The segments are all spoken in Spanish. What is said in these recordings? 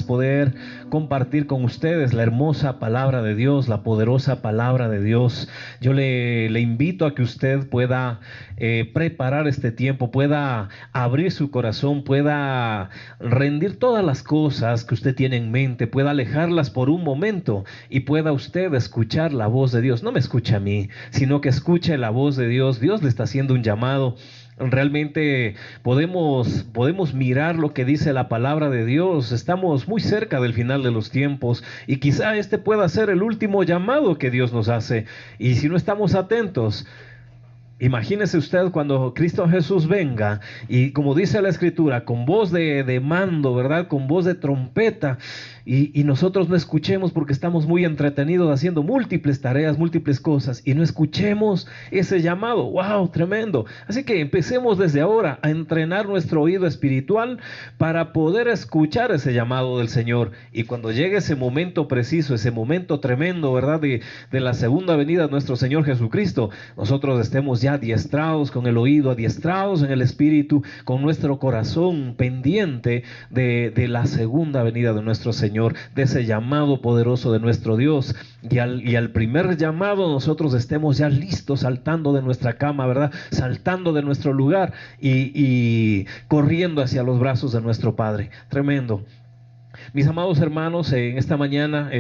poder compartir con ustedes la hermosa palabra de Dios, la poderosa palabra de Dios. Yo le invito a que usted pueda preparar este tiempo, pueda abrir su corazón, pueda rendir todas las cosas que usted tiene en mente, pueda alejarlas por un momento y pueda usted escuchar la voz de Dios. No me escuche a mí, sino que escuche la voz de Dios. Dios le está haciendo un llamado. Realmente podemos mirar lo que dice la palabra de Dios. Estamos muy cerca del final de los tiempos y quizá este pueda ser el último llamado que Dios nos hace. Y si no estamos atentos, imagínese usted cuando Cristo Jesús venga y, como dice la Escritura, con voz de mando, ¿verdad? Con voz de trompeta, y nosotros no escuchemos porque estamos muy entretenidos haciendo múltiples tareas, múltiples cosas, y no escuchemos ese llamado. ¡Wow! Tremendo. Así que empecemos desde ahora a entrenar nuestro oído espiritual para poder escuchar ese llamado del Señor. Y cuando llegue ese momento preciso, ese momento tremendo, ¿verdad? De la segunda venida de nuestro Señor Jesucristo, nosotros estemos ya adiestrados con el oído, adiestrados en el espíritu, con nuestro corazón pendiente de la segunda venida de nuestro Señor, de ese llamado poderoso de nuestro Dios. Y al primer llamado nosotros estemos ya listos, saltando de nuestra cama, ¿verdad? Saltando de nuestro lugar y corriendo hacia los brazos de nuestro Padre. Tremendo. Mis amados hermanos, en esta mañana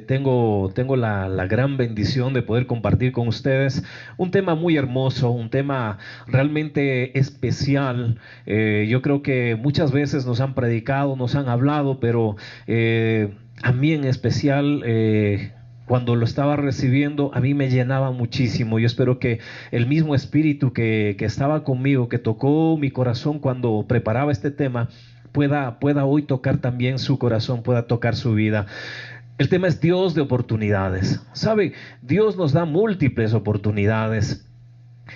tengo la gran bendición de poder compartir con ustedes un tema muy hermoso, un tema realmente especial. Yo creo que muchas veces nos han predicado, nos han hablado, pero a mí en especial, cuando lo estaba recibiendo, a mí me llenaba muchísimo. Yo espero que el mismo espíritu que estaba conmigo, que tocó mi corazón cuando preparaba este tema, pueda hoy tocar también su corazón, pueda tocar su vida. El tema es Dios de oportunidades. ¿Sabe? Dios nos da múltiples oportunidades.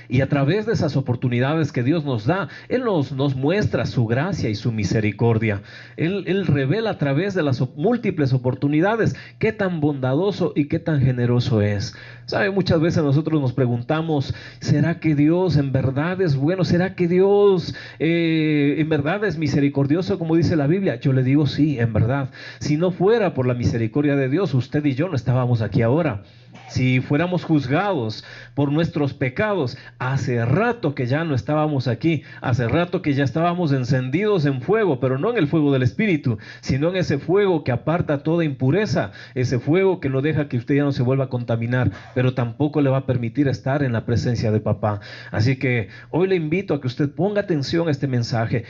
Y a través de esas oportunidades que Dios nos da, Él nos muestra su gracia y su misericordia. Él revela a través de las múltiples oportunidades qué tan bondadoso y qué tan generoso es. ¿Sabe? Muchas veces nosotros nos preguntamos, ¿será que Dios en verdad es bueno? ¿Será que Dios en verdad es misericordioso como dice la Biblia? Yo le digo sí, en verdad. Si no fuera por la misericordia de Dios, usted y yo no estábamos aquí ahora. Si fuéramos juzgados por nuestros pecados, hace rato que ya no estábamos aquí, hace rato que ya estábamos encendidos en fuego, pero no en el fuego del Espíritu, sino en ese fuego que aparta toda impureza, ese fuego que no deja que usted ya no se vuelva a contaminar, pero tampoco le va a permitir estar en la presencia de papá. Así que hoy le invito a que usted ponga atención a este mensaje.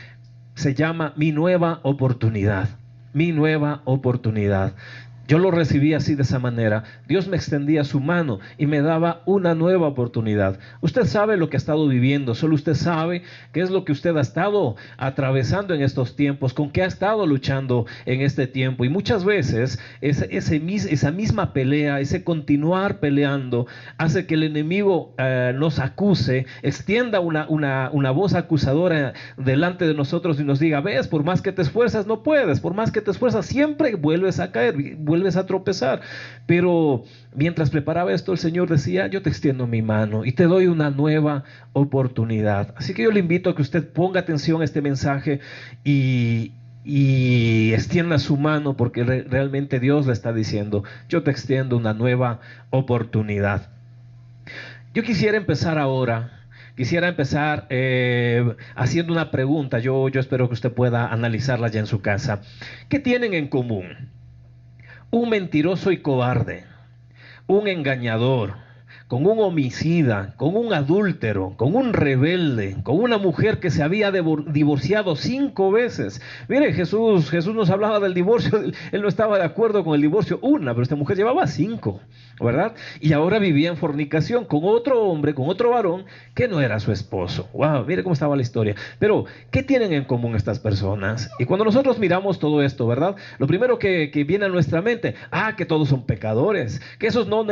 Se llama Mi Nueva Oportunidad. Mi Nueva Oportunidad. Yo lo recibí así, de esa manera. Dios me extendía su mano y me daba una nueva oportunidad. Usted sabe lo que ha estado viviendo, solo usted sabe qué es lo que usted ha estado atravesando en estos tiempos, con qué ha estado luchando en este tiempo. Y muchas veces esa misma pelea, ese continuar peleando, hace que el enemigo nos acuse, extienda una voz acusadora delante de nosotros y nos diga, ves, por más que te esfuerzas no puedes, por más que te esfuerzas siempre vuelves a caer, vuelves a tropezar. Pero mientras preparaba esto, el Señor decía, yo te extiendo mi mano y te doy una nueva oportunidad. Así que yo le invito a que usted ponga atención a este mensaje y extienda su mano, porque realmente Dios le está diciendo, yo te extiendo una nueva oportunidad. Yo quisiera empezar ahora. Quisiera empezar haciendo una pregunta. Yo espero que usted pueda analizarla ya en su casa. ¿Qué tienen en común? Un mentiroso y cobarde, un engañador, con un homicida, con un adúltero, con un rebelde, con una mujer que se había divorciado 5 veces. Mire, Jesús nos hablaba del divorcio, él no estaba de acuerdo con el divorcio una, pero esta mujer llevaba 5, ¿verdad? Y ahora vivía en fornicación con otro hombre, con otro varón que no era su esposo. Wow, mire cómo estaba la historia. Pero, ¿qué tienen en común estas personas? Y cuando nosotros miramos todo esto, ¿verdad? Lo primero que viene a nuestra mente, que todos son pecadores, que esos no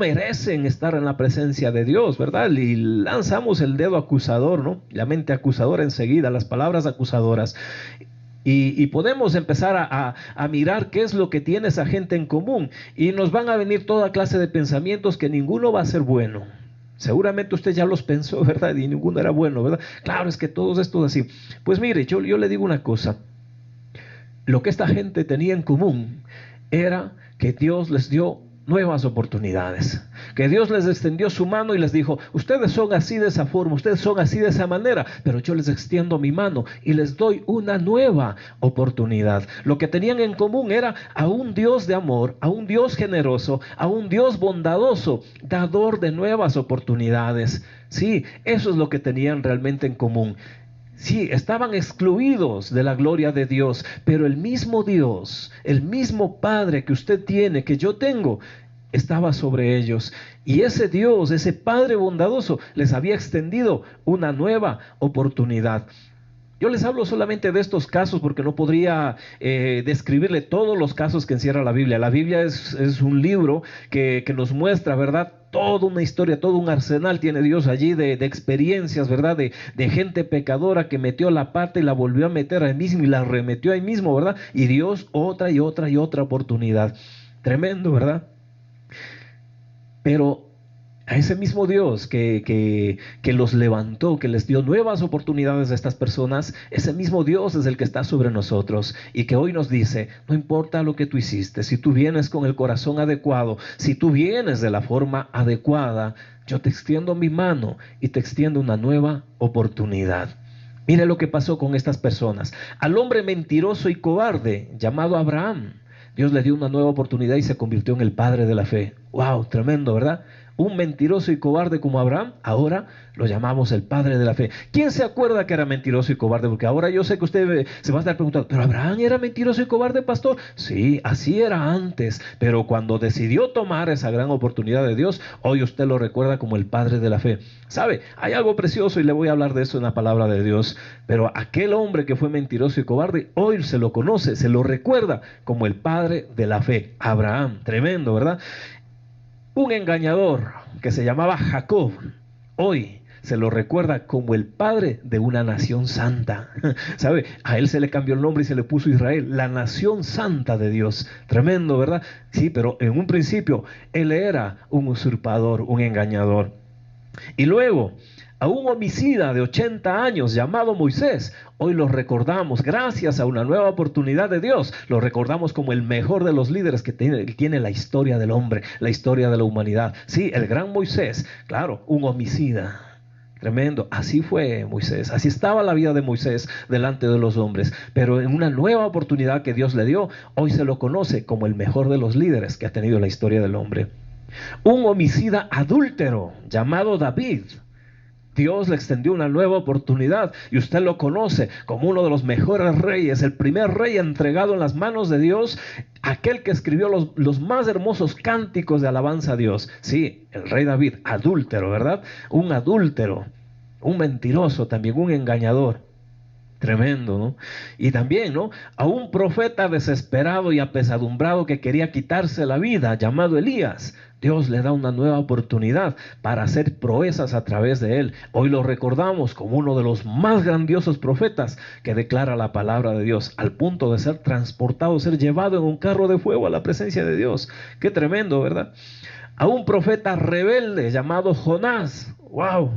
merecen estar en la presencia de Dios, ¿verdad? Y lanzamos el dedo acusador, ¿no? La mente acusadora enseguida, las palabras acusadoras. Y podemos empezar a mirar qué es lo que tiene esa gente en común. Y nos van a venir toda clase de pensamientos que ninguno va a ser bueno. Seguramente usted ya los pensó, ¿verdad? Y ninguno era bueno, ¿verdad? Claro, es que todos estos así. Pues mire, yo le digo una cosa. Lo que esta gente tenía en común era que Dios les dio nuevas oportunidades, que Dios les extendió su mano y les dijo: ustedes son así de esa forma, ustedes son así de esa manera, pero yo les extiendo mi mano y les doy una nueva oportunidad. Lo que tenían en común era a un Dios de amor, a un Dios generoso, a un Dios bondadoso, dador de nuevas oportunidades. Sí, eso es lo que tenían realmente en común. Sí, estaban excluidos de la gloria de Dios, pero el mismo Dios, el mismo Padre que usted tiene, que yo tengo, estaba sobre ellos. Y ese Dios, ese Padre bondadoso, les había extendido una nueva oportunidad. Yo les hablo solamente de estos casos porque no podría describirle todos los casos que encierra la Biblia. La Biblia es un libro que nos muestra, ¿verdad?, toda una historia, todo un arsenal tiene Dios allí de experiencias, ¿verdad?, de gente pecadora que metió la pata y la volvió a meter ahí mismo y la remetió ahí mismo, ¿verdad? Y Dios otra y otra y otra oportunidad. Tremendo, ¿verdad? Pero a ese mismo Dios que los levantó, que les dio nuevas oportunidades a estas personas, ese mismo Dios es el que está sobre nosotros y que hoy nos dice: no importa lo que tú hiciste, si tú vienes con el corazón adecuado, si tú vienes de la forma adecuada, yo te extiendo mi mano y te extiendo una nueva oportunidad. Mire lo que pasó con estas personas. Al hombre mentiroso y cobarde llamado Abraham, Dios le dio una nueva oportunidad y se convirtió en el padre de la fe. ¡Wow! Tremendo, ¿verdad? Un mentiroso y cobarde como Abraham, ahora lo llamamos el padre de la fe. ¿Quién se acuerda que era mentiroso y cobarde? Porque ahora yo sé que usted se va a estar preguntando: ¿pero Abraham era mentiroso y cobarde, pastor? Sí, así era antes, pero cuando decidió tomar esa gran oportunidad de Dios, hoy usted lo recuerda como el padre de la fe. ¿Sabe? Hay algo precioso y le voy a hablar de eso en la palabra de Dios, pero aquel hombre que fue mentiroso y cobarde, hoy se lo conoce, se lo recuerda como el padre de la fe. Abraham, tremendo, ¿verdad? Un engañador que se llamaba Jacob, hoy se lo recuerda como el padre de una nación santa. ¿Sabe? A él se le cambió el nombre y se le puso Israel, la nación santa de Dios. Tremendo, ¿verdad? Sí, pero en un principio él era un usurpador, un engañador. Y luego, a un homicida de 80 años llamado Moisés, hoy lo recordamos, gracias a una nueva oportunidad de Dios, lo recordamos como el mejor de los líderes que tiene la historia del hombre, la historia de la humanidad. Sí, el gran Moisés, claro, un homicida. Tremendo, así fue Moisés, así estaba la vida de Moisés delante de los hombres, pero en una nueva oportunidad que Dios le dio, hoy se lo conoce como el mejor de los líderes que ha tenido la historia del hombre. Un homicida adúltero llamado David, Dios le extendió una nueva oportunidad y usted lo conoce como uno de los mejores reyes, el primer rey entregado en las manos de Dios, aquel que escribió los más hermosos cánticos de alabanza a Dios. Sí, el rey David, adúltero, ¿verdad? Un adúltero, un mentiroso también, un engañador. Tremendo, ¿no? Y también, ¿no?, a un profeta desesperado y apesadumbrado que quería quitarse la vida, llamado Elías. Dios le da una nueva oportunidad para hacer proezas a través de él. Hoy lo recordamos como uno de los más grandiosos profetas que declara la palabra de Dios, al punto de ser transportado, ser llevado en un carro de fuego a la presencia de Dios. Qué tremendo, ¿verdad? A un profeta rebelde llamado Jonás. ¡Wow!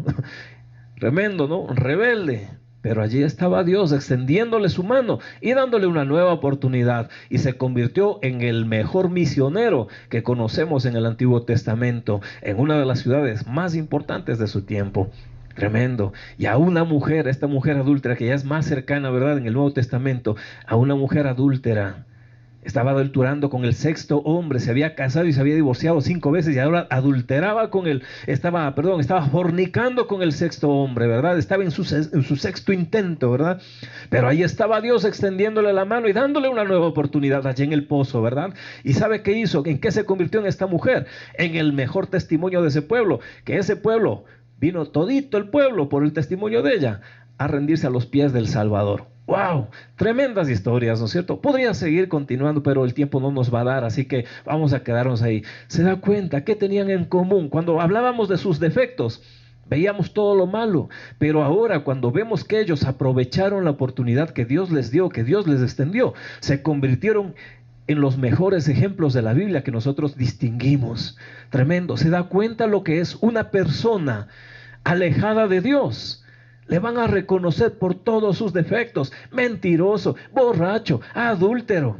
Tremendo, ¿no? Rebelde. Pero allí estaba Dios extendiéndole su mano y dándole una nueva oportunidad, y se convirtió en el mejor misionero que conocemos en el Antiguo Testamento, en una de las ciudades más importantes de su tiempo. Tremendo. Y a una mujer, esta mujer adúltera, que ya es más cercana, ¿verdad?, en el Nuevo Testamento, a una mujer adúltera. Estaba adulterando con el sexto hombre, se había casado y se había divorciado 5 veces y ahora adulteraba con él, estaba fornicando con el sexto hombre, ¿verdad? Estaba en su sexto intento, ¿verdad? Pero ahí estaba Dios extendiéndole la mano y dándole una nueva oportunidad allí en el pozo, ¿verdad? ¿Y sabe qué hizo? ¿En qué se convirtió en esta mujer? En el mejor testimonio de ese pueblo, que ese pueblo, vino todito el pueblo por el testimonio de ella a rendirse a los pies del Salvador. ¡Wow! Tremendas historias, ¿no es cierto? Podría seguir continuando, pero el tiempo no nos va a dar, así que vamos a quedarnos ahí. ¿Se da cuenta qué tenían en común? Cuando hablábamos de sus defectos, veíamos todo lo malo, pero ahora cuando vemos que ellos aprovecharon la oportunidad que Dios les dio, que Dios les extendió, se convirtieron en los mejores ejemplos de la Biblia que nosotros distinguimos. Tremendo. ¿Se da cuenta lo que es una persona alejada de Dios? Le van a reconocer por todos sus defectos: mentiroso, borracho, adúltero.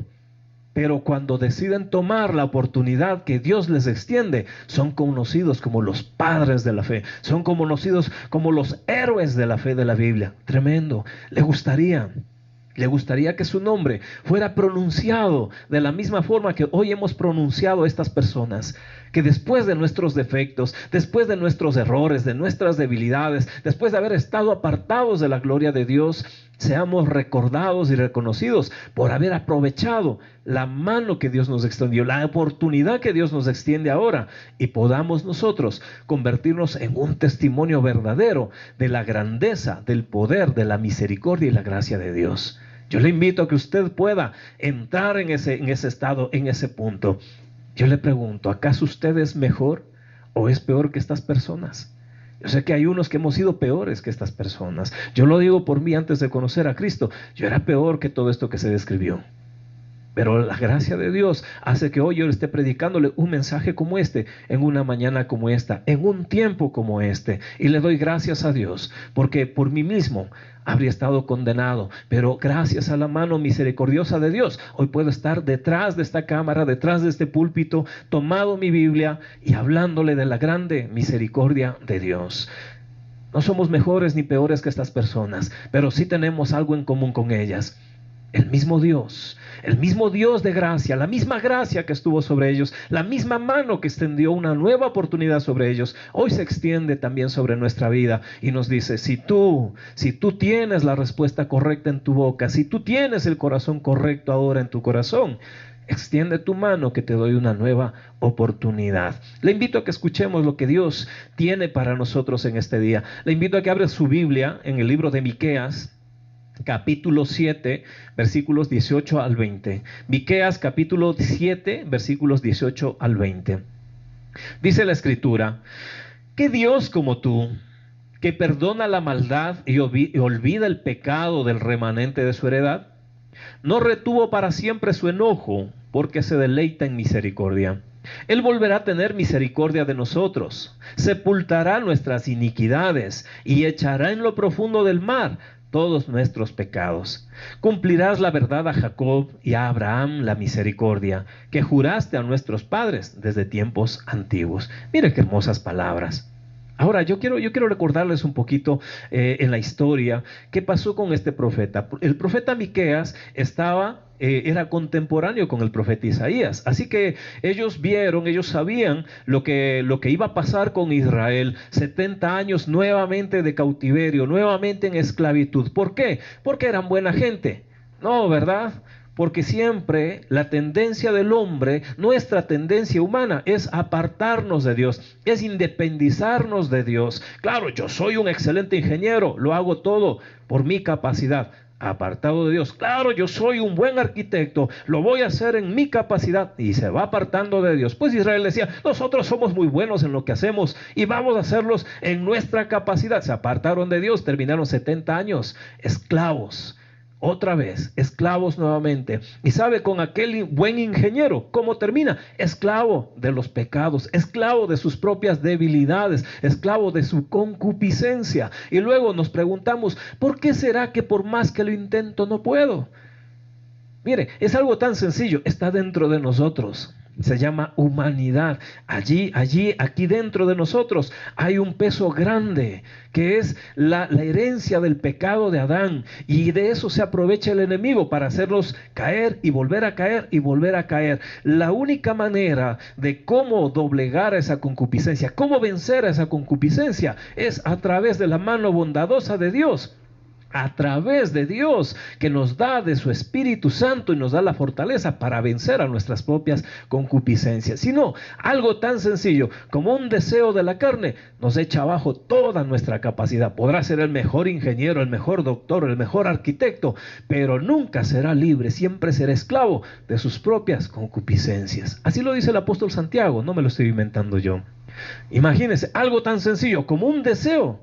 Pero cuando deciden tomar la oportunidad que Dios les extiende, son conocidos como los padres de la fe. Son conocidos como los héroes de la fe de la Biblia. Tremendo. Le gustaría que su nombre fuera pronunciado de la misma forma que hoy hemos pronunciado a estas personas. Que después de nuestros defectos, después de nuestros errores, de nuestras debilidades, después de haber estado apartados de la gloria de Dios, seamos recordados y reconocidos por haber aprovechado la mano que Dios nos extendió, la oportunidad que Dios nos extiende ahora, y podamos nosotros convertirnos en un testimonio verdadero de la grandeza, del poder, de la misericordia y la gracia de Dios. Yo le invito a que usted pueda entrar en ese estado, en ese punto. Yo le pregunto, ¿acaso usted es mejor o es peor que estas personas? Yo sé que hay unos que hemos sido peores que estas personas. Yo lo digo por mí. Antes de conocer a Cristo, yo era peor que todo esto que se describió. Pero la gracia de Dios hace que hoy yo esté predicándole un mensaje como este, en una mañana como esta, en un tiempo como este. Y le doy gracias a Dios, porque por mí mismo habría estado condenado. Pero gracias a la mano misericordiosa de Dios, hoy puedo estar detrás de esta cámara, detrás de este púlpito, tomado mi Biblia y hablándole de la grande misericordia de Dios. No somos mejores ni peores que estas personas, pero sí tenemos algo en común con ellas. El mismo Dios de gracia, la misma gracia que estuvo sobre ellos, la misma mano que extendió una nueva oportunidad sobre ellos, hoy se extiende también sobre nuestra vida y nos dice: si tú tienes la respuesta correcta en tu boca, si tú tienes el corazón correcto ahora en tu corazón, extiende tu mano que te doy una nueva oportunidad. Le invito a que escuchemos lo que Dios tiene para nosotros en este día. Le invito a que abra su Biblia en el libro de Miqueas, capítulo 7, versículos 18 al 20. Miqueas capítulo 7, versículos 18 al 20. Dice la Escritura: ¿qué Dios como tú, que perdona la maldad y olvida el pecado del remanente de su heredad? No retuvo para siempre su enojo, porque se deleita en misericordia. Él volverá a tener misericordia de nosotros, sepultará nuestras iniquidades y echará en lo profundo del mar todos nuestros pecados. Cumplirás la verdad a Jacob y a Abraham la misericordia que juraste a nuestros padres desde tiempos antiguos. Mire qué hermosas palabras. Ahora yo quiero recordarles un poquito en la historia qué pasó con este profeta. El profeta Miqueas era contemporáneo con el profeta Isaías, así que ellos sabían lo que iba a pasar con Israel: 70 años nuevamente de cautiverio, nuevamente en esclavitud. ¿Por qué? Porque eran buena gente. No, ¿verdad? Porque siempre la tendencia del hombre, nuestra tendencia humana, es apartarnos de Dios, es independizarnos de Dios. Claro, yo soy un excelente ingeniero, lo hago todo por mi capacidad. Apartado de Dios. Claro, yo soy un buen arquitecto, lo voy a hacer en mi capacidad, y se va apartando de Dios. Pues Israel decía: nosotros somos muy buenos en lo que hacemos y vamos a hacerlos en nuestra capacidad. Se apartaron de Dios, terminaron 70 años esclavos. Otra vez, esclavos nuevamente. Y sabe, con aquel buen ingeniero, ¿cómo termina? Esclavo de los pecados, esclavo de sus propias debilidades, esclavo de su concupiscencia. Y luego nos preguntamos: ¿por qué será que por más que lo intento no puedo? Mire, es algo tan sencillo, está dentro de nosotros. Se llama humanidad. Aquí dentro de nosotros hay un peso grande, que es la herencia del pecado de Adán, y de eso se aprovecha el enemigo para hacernos caer y volver a caer y volver a caer. La única manera de cómo doblegar a esa concupiscencia, cómo vencer a esa concupiscencia, es a través de la mano bondadosa de Dios. A través de Dios, que nos da de su Espíritu Santo y nos da la fortaleza para vencer a nuestras propias concupiscencias. Si no, algo tan sencillo como un deseo de la carne nos echa abajo toda nuestra capacidad. Podrá ser el mejor ingeniero, el mejor doctor, el mejor arquitecto, pero nunca será libre, siempre será esclavo de sus propias concupiscencias. Así lo dice el apóstol Santiago, no me lo estoy inventando yo. Imagínense, algo tan sencillo como un deseo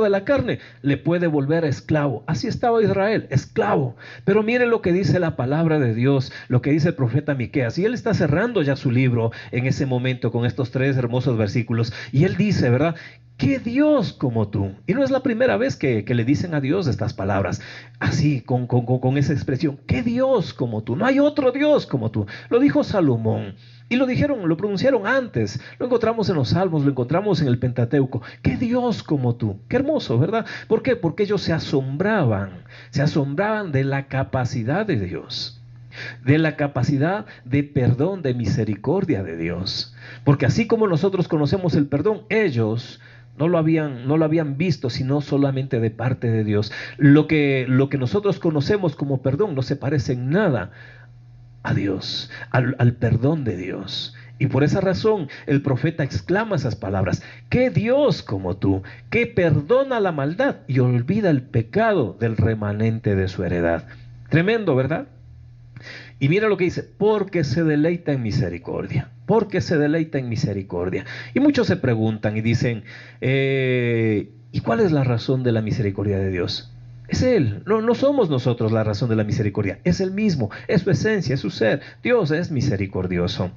de la carne le puede volver esclavo. Así estaba Israel, esclavo. Pero mire lo que dice la palabra de Dios, lo que dice el profeta Miqueas. Y él está cerrando ya su libro en ese momento con estos 3 hermosos versículos. Y él dice, ¿verdad?, ¿Qué Dios como tú? Y no es la primera vez que le dicen a Dios estas palabras, así, con esa expresión. ¿Qué Dios como tú? No hay otro Dios como tú. Lo dijo Salomón. Y lo dijeron, lo pronunciaron antes. Lo encontramos en los Salmos, lo encontramos en el Pentateuco. ¿Qué Dios como tú? Qué hermoso, ¿verdad? ¿Por qué? Porque ellos se asombraban de la capacidad de Dios, de la capacidad de perdón, de misericordia de Dios. Porque así como nosotros conocemos el perdón, ellos no lo habían visto, sino solamente de parte de Dios. Lo que nosotros conocemos como perdón no se parece en nada a Dios, al perdón de Dios. Y por esa razón el profeta exclama esas palabras: ¿qué Dios como tú, que perdona la maldad y olvida el pecado del remanente de su heredad? Tremendo, ¿verdad? Y mira lo que dice: porque se deleita en misericordia, porque se deleita en misericordia. Y muchos se preguntan y dicen, ¿y cuál es la razón de la misericordia de Dios? Es Él, no somos nosotros la razón de la misericordia, es Él mismo, es su esencia, es su ser. Dios es misericordioso.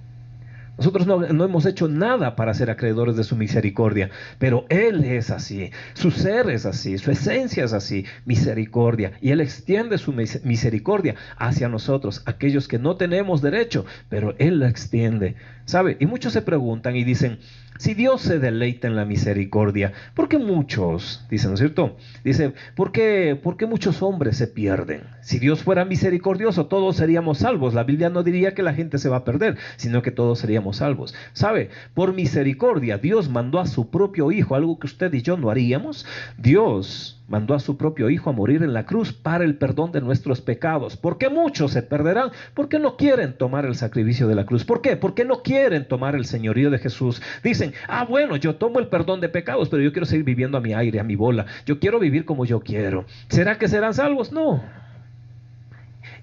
Nosotros no hemos hecho nada para ser acreedores de su misericordia, pero Él es así, su ser es así, su esencia es así, misericordia. Y Él extiende su misericordia hacia nosotros, aquellos que no tenemos derecho, pero Él la extiende, ¿sabe? Y muchos se preguntan y dicen, si Dios se deleita en la misericordia, ¿por qué muchos, dicen, ¿no es cierto? Dice, ¿por qué muchos hombres se pierden? Si Dios fuera misericordioso, todos seríamos salvos. La Biblia no diría que la gente se va a perder, sino que todos seríamos salvos. ¿Sabe? Por misericordia, Dios mandó a su propio Hijo, algo que usted y yo no haríamos. Dios mandó a su propio Hijo a morir en la cruz para el perdón de nuestros pecados. ¿Por qué muchos se perderán? Porque no quieren tomar el sacrificio de la cruz. ¿Por qué? Porque no quieren tomar el señorío de Jesús. Dicen, bueno, yo tomo el perdón de pecados, pero yo quiero seguir viviendo a mi aire, a mi bola. Yo quiero vivir como yo quiero. ¿Será que serán salvos? No.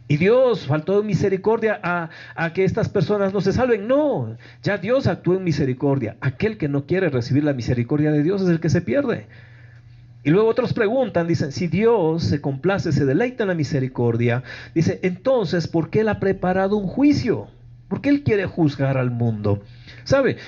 Y Dios faltó de misericordia a que estas personas no se salven. No, ya Dios actuó en misericordia. Aquel que no quiere recibir la misericordia de Dios es el que se pierde. Y luego otros preguntan, dicen, si Dios se complace, se deleita en la misericordia, dice, entonces, ¿por qué Él ha preparado un juicio? ¿Por qué Él quiere juzgar al mundo? ¿Sabe?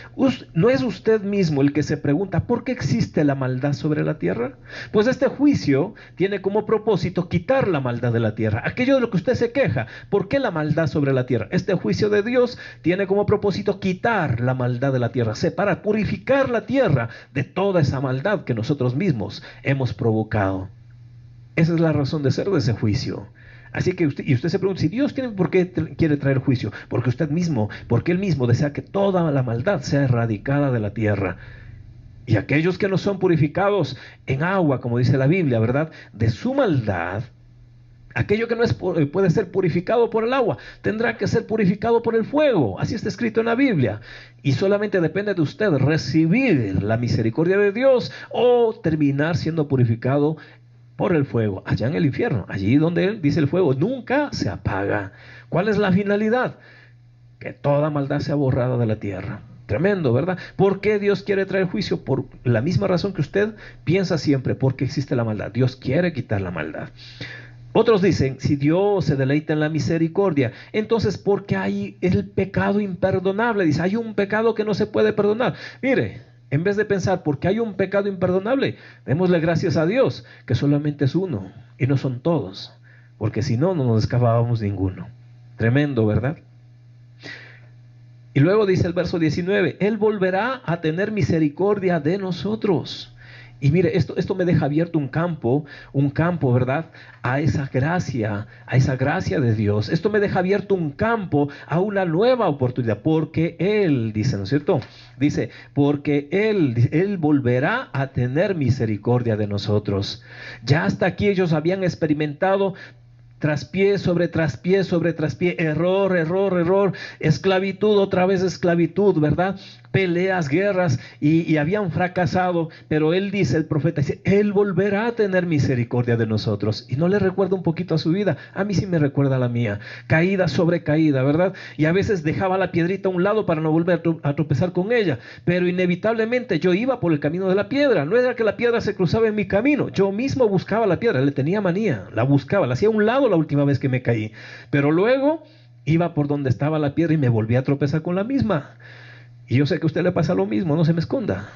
¿No es usted mismo el que se pregunta por qué existe la maldad sobre la tierra? Pues este juicio tiene como propósito quitar la maldad de la tierra. Aquello de lo que usted se queja, ¿por qué la maldad sobre la tierra? Este juicio de Dios tiene como propósito quitar la maldad de la tierra, separar, purificar la tierra de toda esa maldad que nosotros mismos hemos provocado. Esa es la razón de ser de ese juicio. Así que usted se pregunta, si Dios por qué quiere traer juicio, porque Él mismo desea que toda la maldad sea erradicada de la tierra. Y aquellos que no son purificados en agua, como dice la Biblia, ¿verdad? De su maldad, aquello que no puede ser purificado por el agua, tendrá que ser purificado por el fuego. Así está escrito en la Biblia. Y solamente depende de usted recibir la misericordia de Dios o terminar siendo purificado por el fuego, allá en el infierno, allí donde Él dice el fuego nunca se apaga. ¿Cuál es la finalidad? Que toda maldad sea borrada de la tierra. Tremendo, ¿verdad? ¿Por qué Dios quiere traer juicio? Por la misma razón que usted piensa siempre, porque existe la maldad. Dios quiere quitar la maldad. Otros dicen, si Dios se deleita en la misericordia, entonces ¿por qué hay el pecado imperdonable? Dice, hay un pecado que no se puede perdonar. Mire, en vez de pensar, ¿por qué hay un pecado imperdonable? Démosle gracias a Dios, que solamente es uno, y no son todos, porque si no, no nos escapábamos ninguno. Tremendo, ¿verdad? Y luego dice el verso 19, Él volverá a tener misericordia de nosotros. Y mire, esto me deja abierto un campo, ¿verdad? A esa gracia de Dios. Esto me deja abierto un campo a una nueva oportunidad, porque Él, dice, ¿no es cierto? Dice, porque Él volverá a tener misericordia de nosotros. Ya hasta aquí ellos habían experimentado traspié sobre traspié sobre traspié, error, esclavitud, otra vez esclavitud, ¿verdad? Peleas, guerras, y habían fracasado, pero Él dice, el profeta dice, Él volverá a tener misericordia de nosotros. Y no le recuerda un poquito a su vida, a mí sí me recuerda a la mía, caída sobre caída, ¿verdad? Y a veces dejaba la piedrita a un lado para no volver a tropezar con ella, pero inevitablemente yo iba por el camino de la piedra. No era que la piedra se cruzaba en mi camino, yo mismo buscaba la piedra, le tenía manía, la buscaba, la hacía a un lado la última vez que me caí, pero luego iba por donde estaba la piedra y me volví a tropezar con la misma. Y yo sé que a usted le pasa lo mismo, no se me esconda.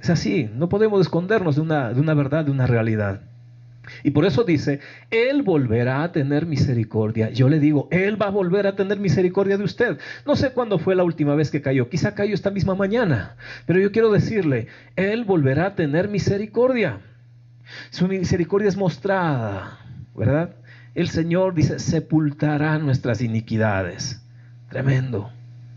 Es así, no podemos escondernos de una verdad, de una realidad. Y por eso dice, Él volverá a tener misericordia. Yo le digo, Él va a volver a tener misericordia de usted. No sé cuándo fue la última vez que cayó, quizá cayó esta misma mañana, pero yo quiero decirle, Él volverá a tener misericordia. Su misericordia es mostrada, ¿verdad? El Señor dice, sepultará nuestras iniquidades. Tremendo.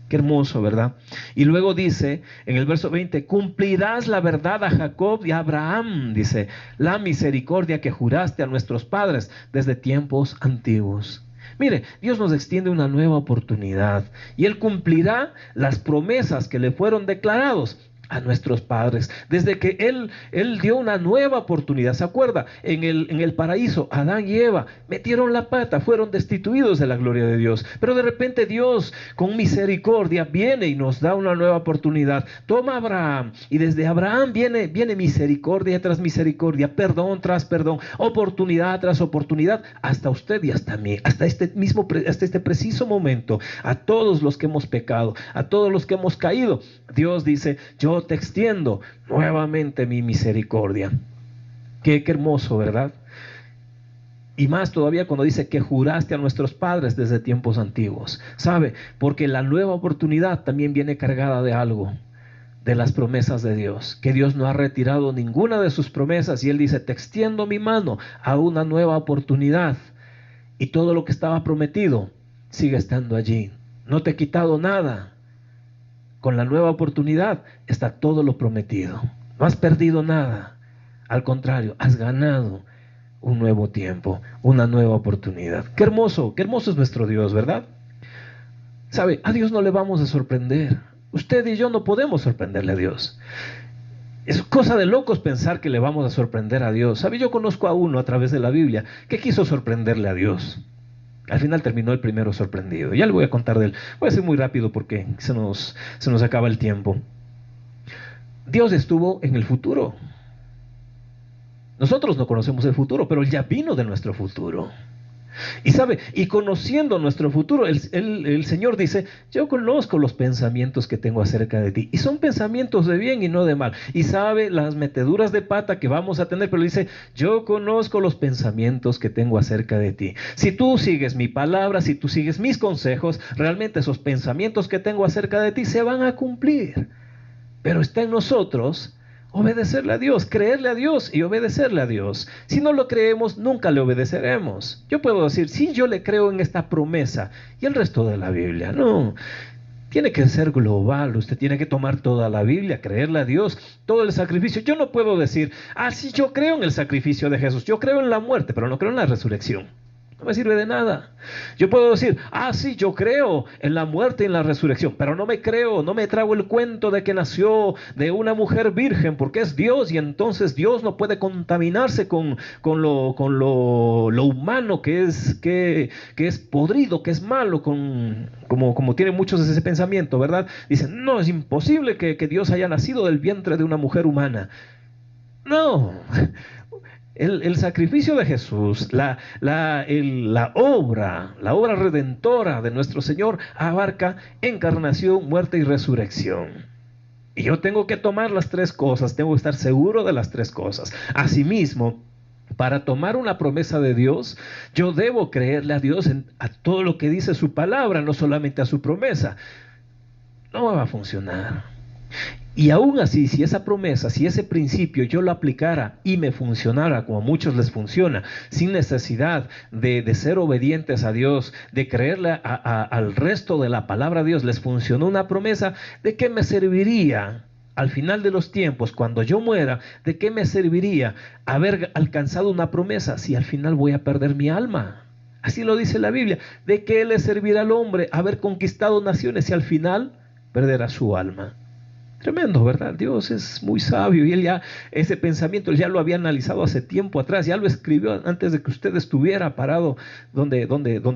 Qué hermoso, ¿verdad? Y luego dice en el verso 20, cumplirás la verdad a Jacob y a Abraham, dice, la misericordia que juraste a nuestros padres desde tiempos antiguos. Mire, Dios nos extiende una nueva oportunidad y Él cumplirá las promesas que le fueron declarados a nuestros padres, desde que Él dio una nueva oportunidad. ¿Se acuerda? En el paraíso, Adán y Eva metieron la pata, fueron destituidos de la gloria de Dios, pero de repente Dios con misericordia viene y nos da una nueva oportunidad. Toma a Abraham, y desde Abraham viene misericordia tras misericordia, perdón tras perdón, oportunidad tras oportunidad, hasta usted y hasta mí, hasta este preciso momento, a todos los que hemos pecado, a todos los que hemos caído. Dios dice, yo te extiendo nuevamente mi misericordia. Qué hermoso, ¿verdad? Y más todavía cuando dice que juraste a nuestros padres desde tiempos antiguos. ¿Sabe? Porque la nueva oportunidad también viene cargada de algo, de las promesas de Dios, que Dios no ha retirado ninguna de sus promesas, y Él dice, te extiendo mi mano a una nueva oportunidad, y todo lo que estaba prometido sigue estando allí. No te he quitado nada. Con la nueva oportunidad está todo lo prometido. No has perdido nada. Al contrario, has ganado un nuevo tiempo, una nueva oportunidad. Qué hermoso es nuestro Dios, ¿verdad? ¿Sabe? A Dios no le vamos a sorprender. Usted y yo no podemos sorprenderle a Dios. Es cosa de locos pensar que le vamos a sorprender a Dios. ¿Sabe? Yo conozco a uno a través de la Biblia que quiso sorprenderle a Dios. Al final terminó el primero sorprendido. Ya le voy a contar de él. Voy a ser muy rápido porque se nos acaba el tiempo. Dios estuvo en el futuro. Nosotros no conocemos el futuro, pero Él ya vino de nuestro futuro. Y sabe, y conociendo nuestro futuro, el Señor dice, yo conozco los pensamientos que tengo acerca de ti, y son pensamientos de bien y no de mal. Y sabe las meteduras de pata que vamos a tener, pero dice, yo conozco los pensamientos que tengo acerca de ti. Si tú sigues mi palabra, si tú sigues mis consejos, realmente esos pensamientos que tengo acerca de ti se van a cumplir. Pero está en nosotros obedecerle a Dios, creerle a Dios y obedecerle a Dios. Si no lo creemos, nunca le obedeceremos. Yo puedo decir, sí, yo le creo en esta promesa, y el resto de la Biblia, no. Tiene que ser global. Usted tiene que tomar toda la Biblia, creerle a Dios, todo el sacrificio. Yo no puedo decir, sí, yo creo en el sacrificio de Jesús, yo creo en la muerte, pero no creo en la resurrección. No me sirve de nada. Yo puedo decir, sí, yo creo en la muerte y en la resurrección, pero no me trago el cuento de que nació de una mujer virgen, porque es Dios, y entonces Dios no puede contaminarse con lo humano que es podrido, que es malo, como tienen muchos ese pensamiento, ¿verdad? Dicen, no, es imposible que Dios haya nacido del vientre de una mujer humana. No. El sacrificio de Jesús, la obra redentora de nuestro Señor abarca encarnación, muerte y resurrección. Y yo tengo que tomar las tres cosas, tengo que estar seguro de las tres cosas. Asimismo, para tomar una promesa de Dios, yo debo creerle a Dios a todo lo que dice su palabra, no solamente a su promesa. No va a funcionar. Y aún así, si esa promesa, si ese principio yo lo aplicara y me funcionara como a muchos les funciona, sin necesidad de ser obedientes a Dios, de creerle al resto de la palabra de Dios, les funcionó una promesa, ¿de qué me serviría al final de los tiempos, cuando yo muera? ¿De qué me serviría haber alcanzado una promesa si al final voy a perder mi alma? Así lo dice la Biblia. ¿De qué le servirá al hombre haber conquistado naciones si al final perderá su alma? Tremendo, ¿verdad? Dios es muy sabio, y ese pensamiento él ya lo había analizado hace tiempo atrás, ya lo escribió antes de que usted estuviera parado donde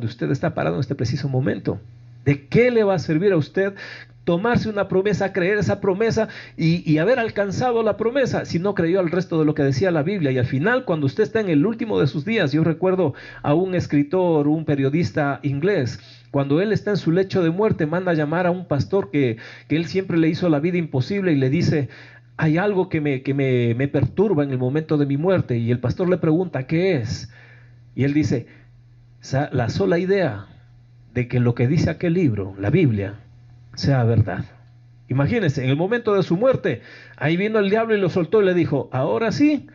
usted está parado en este preciso momento. ¿De qué le va a servir a usted tomarse una promesa, creer esa promesa y haber alcanzado la promesa si no creyó al resto de lo que decía la Biblia? Y al final, cuando usted está en el último de sus días, yo recuerdo a un escritor, un periodista inglés, cuando él está en su lecho de muerte, manda a llamar a un pastor que él siempre le hizo la vida imposible, y le dice, hay algo que me perturba en el momento de mi muerte. Y el pastor le pregunta, ¿qué es? Y él dice, la sola idea de que lo que dice aquel libro, la Biblia, sea verdad. Imagínense, en el momento de su muerte, ahí vino el diablo y lo soltó y le dijo, ahora sí,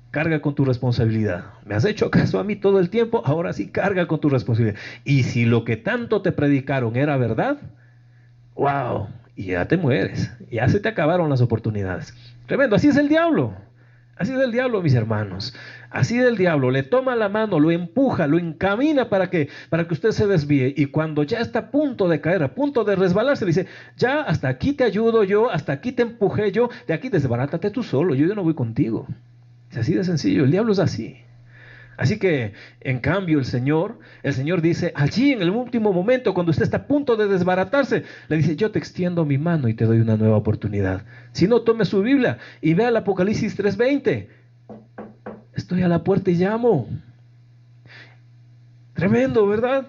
carga con tu responsabilidad. Me has hecho caso a mí todo el tiempo, ahora sí carga con tu responsabilidad. Y si lo que tanto te predicaron era verdad, wow, y ya te mueres, ya se te acabaron las oportunidades. Tremendo, así es el diablo. Así es el diablo, mis hermanos. Así es el diablo. Le toma la mano, lo empuja, lo encamina para que usted se desvíe. Y cuando ya está a punto de caer, a punto de resbalarse, le dice, ya hasta aquí te ayudo yo, hasta aquí te empujé yo, de aquí desbarátate tú solo, yo no voy contigo. Es así de sencillo, el diablo es así. Así que, en cambio, el Señor dice, allí en el último momento, cuando usted está a punto de desbaratarse, le dice, yo te extiendo mi mano y te doy una nueva oportunidad. Si no, tome su Biblia y vea el Apocalipsis 3:20. Estoy a la puerta y llamo. Tremendo, ¿verdad?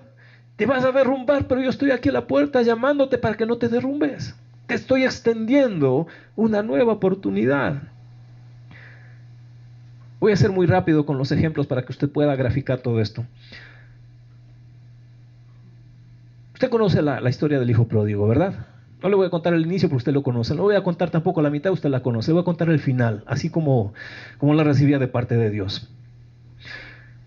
Te vas a derrumbar, pero yo estoy aquí a la puerta llamándote para que no te derrumbes. Te estoy extendiendo una nueva oportunidad. Voy a ser muy rápido con los ejemplos para que usted pueda graficar todo esto. Usted conoce la historia del hijo pródigo, ¿verdad? No le voy a contar el inicio porque usted lo conoce. No le voy a contar tampoco la mitad, usted la conoce. Le voy a contar el final, así como la recibía de parte de Dios.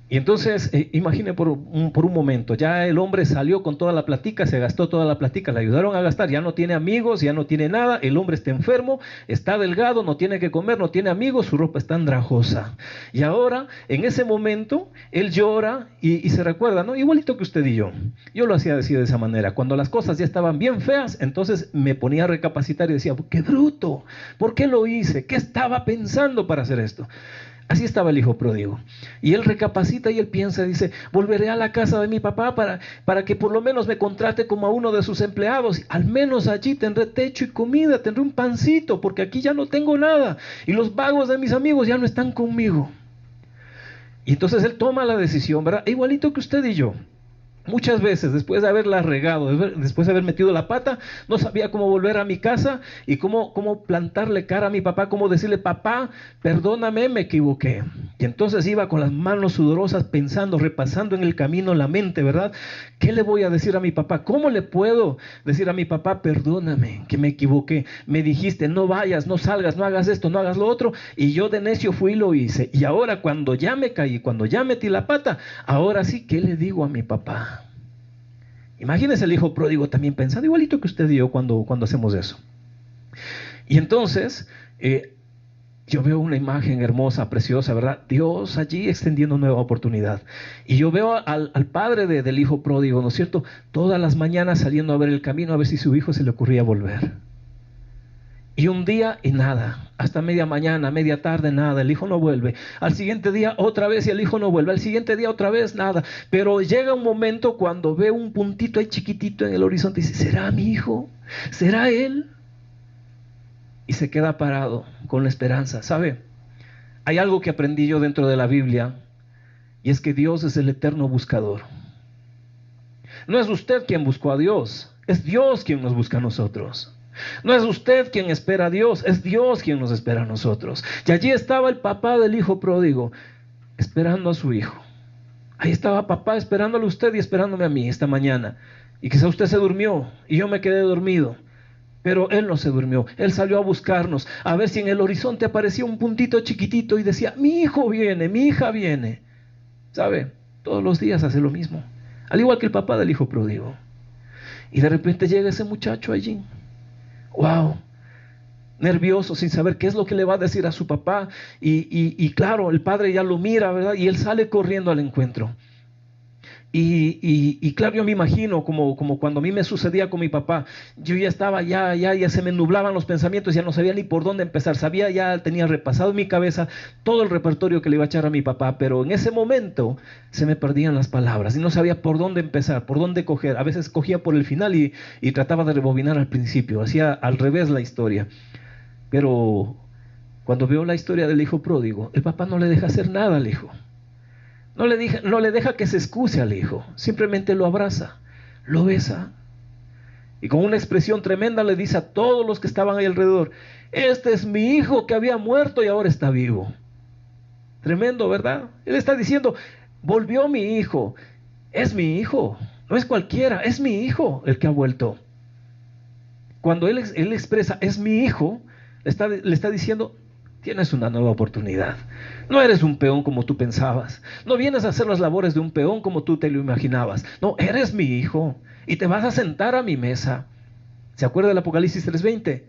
Y entonces, imagine por un momento, ya el hombre salió con toda la platica, se gastó toda la platica, le ayudaron a gastar, ya no tiene amigos, ya no tiene nada, el hombre está enfermo, está delgado, no tiene que comer, no tiene amigos, su ropa está andrajosa. Y ahora, en ese momento, él llora y se recuerda, ¿no? Igualito que usted y yo. Yo lo hacía decir de esa manera, cuando las cosas ya estaban bien feas, entonces me ponía a recapacitar y decía, ¡qué bruto! ¿Por qué lo hice? ¿Qué estaba pensando para hacer esto? Así estaba el hijo pródigo. Y él recapacita y él piensa, dice, volveré a la casa de mi papá para que por lo menos me contrate como a uno de sus empleados. Al menos allí tendré techo y comida, tendré un pancito, porque aquí ya no tengo nada. Y los vagos de mis amigos ya no están conmigo. Y entonces él toma la decisión, ¿verdad? Igualito que usted y yo. Muchas veces, después de haberla regado, después de haber metido la pata, no sabía cómo volver a mi casa y cómo plantarle cara a mi papá, cómo decirle, papá, perdóname, me equivoqué. Y entonces iba con las manos sudorosas pensando, repasando en el camino la mente, ¿verdad? ¿Qué le voy a decir a mi papá? ¿Cómo le puedo decir a mi papá, perdóname, que me equivoqué? Me dijiste, no vayas, no salgas, no hagas esto, no hagas lo otro. Y yo de necio fui y lo hice. Y ahora cuando ya me caí, cuando ya metí la pata, ahora sí, ¿qué le digo a mi papá? Imagínese el hijo pródigo también pensando igualito que usted y yo cuando hacemos eso. Y entonces yo veo una imagen hermosa, preciosa, ¿verdad? Dios allí extendiendo nueva oportunidad. Y yo veo al padre del hijo pródigo, ¿no es cierto? Todas las mañanas saliendo a ver el camino, a ver si su hijo se le ocurría volver. Y un día y nada, hasta media mañana, media tarde, nada, el hijo no vuelve. Al siguiente día otra vez y el hijo no vuelve. Al siguiente día otra vez, nada. Pero llega un momento cuando ve un puntito ahí chiquitito en el horizonte y dice, ¿será mi hijo? ¿Será él? Y se queda parado con la esperanza. ¿Sabe? Hay algo que aprendí yo dentro de la Biblia y es que Dios es el eterno buscador. No es usted quien buscó a Dios, es Dios quien nos busca a nosotros. No es usted quien espera a Dios, es Dios quien nos espera a nosotros. Y allí estaba el papá del hijo pródigo, esperando a su hijo. Ahí estaba papá esperándole a usted y esperándome a mí esta mañana. Y quizá usted se durmió y yo me quedé dormido. Pero él no se durmió, él salió a buscarnos, a ver si en el horizonte aparecía un puntito chiquitito y decía, mi hijo viene, mi hija viene. ¿Sabe? Todos los días hace lo mismo. Al igual que el papá del hijo pródigo. Y de repente llega ese muchacho allí. Wow, nervioso, sin saber qué es lo que le va a decir a su papá. Y claro, el padre ya lo mira, ¿verdad? Y él sale corriendo al encuentro. Y claro, yo me imagino como cuando a mí me sucedía con mi papá. Yo ya estaba, ya se me nublaban los pensamientos, ya no sabía ni por dónde empezar. Ya tenía repasado en mi cabeza todo el repertorio que le iba a echar a mi papá, pero en ese momento se me perdían las palabras y no sabía por dónde empezar, por dónde coger. A veces cogía por el final y trataba de rebobinar al principio, hacía al revés la historia. Pero cuando veo la historia del hijo pródigo, el papá no le deja hacer nada al hijo. No le deja que se excuse al hijo, simplemente lo abraza, lo besa Y con una expresión tremenda le dice a todos los que estaban ahí alrededor: este es mi hijo que había muerto y ahora está vivo. Tremendo, ¿verdad? Él está diciendo: volvió mi hijo. Es mi hijo, no es cualquiera, es mi hijo el que ha vuelto. Cuando él expresa es mi hijo, le está diciendo: tienes una nueva oportunidad. No eres un peón como tú pensabas. No vienes a hacer las labores de un peón como tú te lo imaginabas. No, eres mi hijo y te vas a sentar a mi mesa. ¿Se acuerda del Apocalipsis 3:20?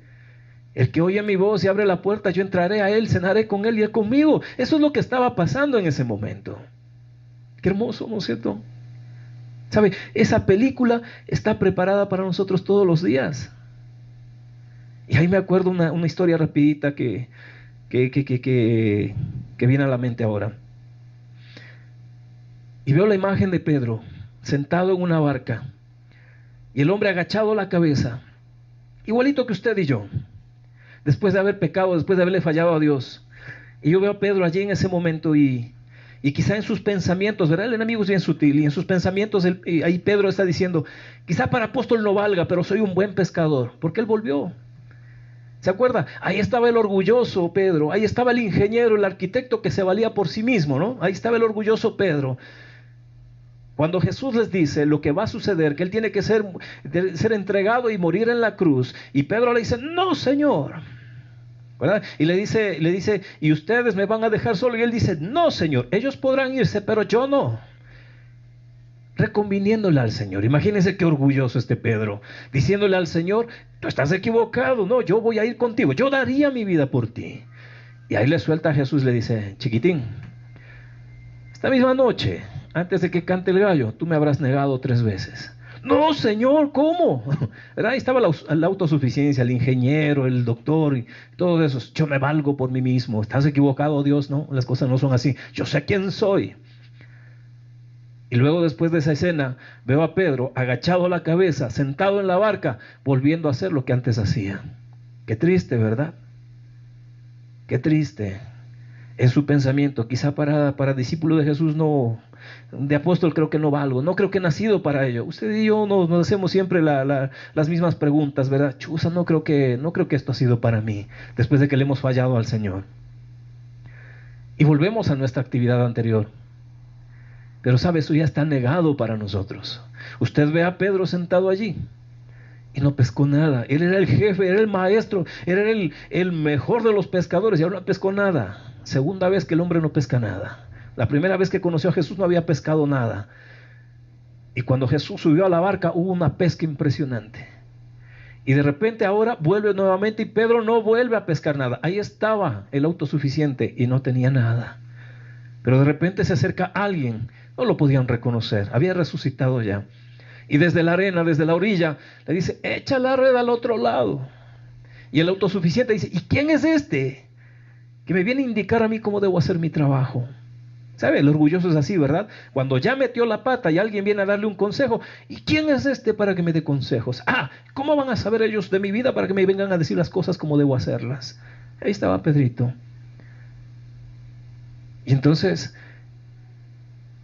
El que oye mi voz y abre la puerta, yo entraré a él, cenaré con él y él conmigo. Eso es lo que estaba pasando en ese momento. Qué hermoso, ¿no es cierto? ¿Sabe? Esa película está preparada para nosotros todos los días. Y ahí me acuerdo una historia rapidita que viene a la mente ahora. Y veo la imagen de Pedro sentado en una barca y el hombre agachado la cabeza, igualito que usted y yo, después de haber pecado, después de haberle fallado a Dios. Y yo veo a Pedro allí en ese momento y quizá en sus pensamientos, ¿verdad? El enemigo es bien sutil, y en sus pensamientos ahí Pedro está diciendo: quizá para apóstol no valga, pero soy un buen pescador, porque él volvió. ¿Se acuerda? Ahí estaba el orgulloso Pedro, ahí estaba el ingeniero, el arquitecto que se valía por sí mismo, ¿no? Ahí estaba el orgulloso Pedro. Cuando Jesús les dice lo que va a suceder, que él tiene que ser entregado y morir en la cruz, y Pedro le dice: no, Señor, ¿verdad? Y le dice: y ustedes me van a dejar solo. Y él dice: no, Señor, ellos podrán irse, pero yo no. Reconviniéndole al Señor. Imagínense qué orgulloso este Pedro, diciéndole al Señor: tú estás equivocado, no, yo voy a ir contigo, yo daría mi vida por ti. Y ahí le suelta a Jesús, le dice: chiquitín, esta misma noche, antes de que cante el gallo, tú me habrás negado 3 veces. No, Señor, ¿cómo? ¿Verdad? Ahí estaba la autosuficiencia, el ingeniero, el doctor y todo eso. Yo me valgo por mí mismo. Estás equivocado, Dios, no, las cosas no son así. Yo sé quién soy. Y luego, después de esa escena, veo a Pedro agachado la cabeza, sentado en la barca, volviendo a hacer lo que antes hacía. Qué triste, ¿verdad? Qué triste. En su pensamiento, quizá para discípulo de Jesús no, de apóstol creo que no valgo, no creo que he nacido para ello. Usted y yo nos hacemos siempre las mismas preguntas, ¿verdad? Chusa, no creo que esto ha sido para mí, después de que le hemos fallado al Señor. Y volvemos a nuestra actividad anterior. Pero sabe, eso ya está negado para nosotros. Usted ve a Pedro sentado allí y no pescó nada. Él era el jefe, era el maestro, era el mejor de los pescadores y ahora no pescó nada. Segunda vez que el hombre no pesca nada. La primera vez que conoció a Jesús no había pescado nada. Y cuando Jesús subió a la barca hubo una pesca impresionante. Y de repente ahora vuelve nuevamente y Pedro no vuelve a pescar nada. Ahí estaba el autosuficiente y no tenía nada. Pero de repente se acerca alguien. No lo podían reconocer, había resucitado ya. Y desde la arena, desde la orilla, le dice: echa la red al otro lado. Y el autosuficiente dice: ¿y quién es este que me viene a indicar a mí cómo debo hacer mi trabajo? ¿Sabe? El orgulloso es así, ¿verdad? Cuando ya metió la pata y alguien viene a darle un consejo: ¿y quién es este para que me dé consejos? ¿Cómo van a saber ellos de mi vida para que me vengan a decir las cosas como debo hacerlas? Ahí estaba Pedrito. Y entonces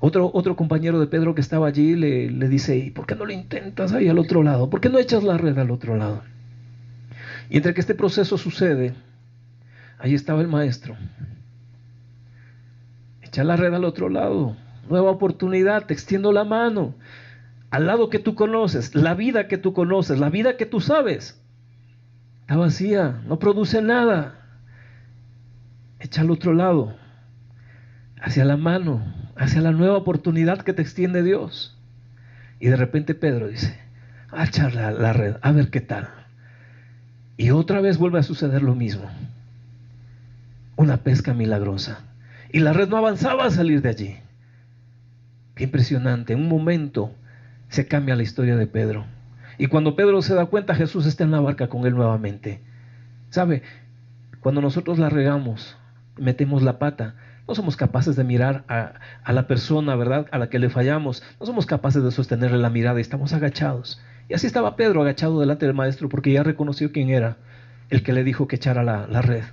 otro compañero de Pedro que estaba allí le dice: ¿y por qué no lo intentas ahí al otro lado? ¿Por qué no echas la red al otro lado? Y entre que este proceso sucede, ahí estaba el maestro. Echa la red al otro lado. Nueva oportunidad, te extiendo la mano. Al lado que tú conoces, la vida que tú conoces, la vida que tú sabes, está vacía, no produce nada. Echa al otro lado, hacia la mano, hacia la nueva oportunidad que te extiende Dios. Y de repente Pedro dice: a echar la red, a ver qué tal. Y otra vez vuelve a suceder lo mismo. Una pesca milagrosa. Y la red no avanzaba a salir de allí. Qué impresionante. En un momento se cambia la historia de Pedro. Y cuando Pedro se da cuenta, Jesús está en la barca con él nuevamente. ¿Sabe? Cuando nosotros la regamos, metemos la pata, no somos capaces de mirar a la persona, ¿verdad?, a la que le fallamos. No somos capaces de sostenerle la mirada y estamos agachados. Y así estaba Pedro agachado delante del maestro porque ya reconoció quién era el que le dijo que echara la red.